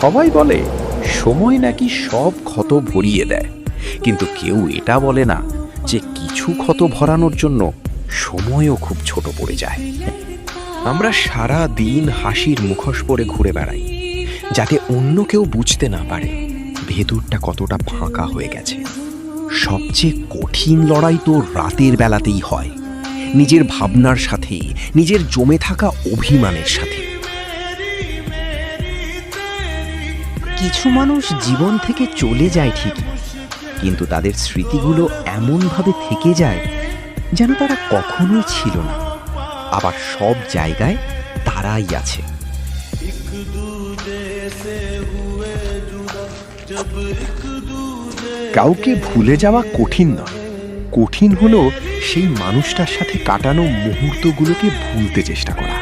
সবাই বলে সময় নাকি সব ক্ষত ভরিয়ে দেয়, কিন্তু কেউ এটা বলে না যে কিছু ক্ষত ভরানোর জন্য সময়ও খুব ছোট পড়ে যায়। আমরা সারা দিন হাসির মুখোশ পরে ঘুরে বেড়াই, যাতে অন্য কেউ বুঝতে না পারে ভেতরটা কতটা ফাঁকা হয়ে গেছে। সবচেয়ে কঠিন লড়াই তো রাতের বেলাতেই হয়, নিজের ভাবনার সাথে, নিজের জমে থাকা অভিমানের সাথে। কিছু মানুষ জীবন থেকে চলে যায় ঠিকই, কিন্তু তাদের স্মৃতিগুলো এমনভাবে থেকে যায় যেন তারা কখনোই ছিল না। আবার সব জায়গায় তারাই আছে। কাউকে ভুলে যাওয়া কঠিন নয়, কঠিন হলো সেই মানুষটার সাথে কাটানো মুহূর্তগুলোকে ভুলতে চেষ্টা করা।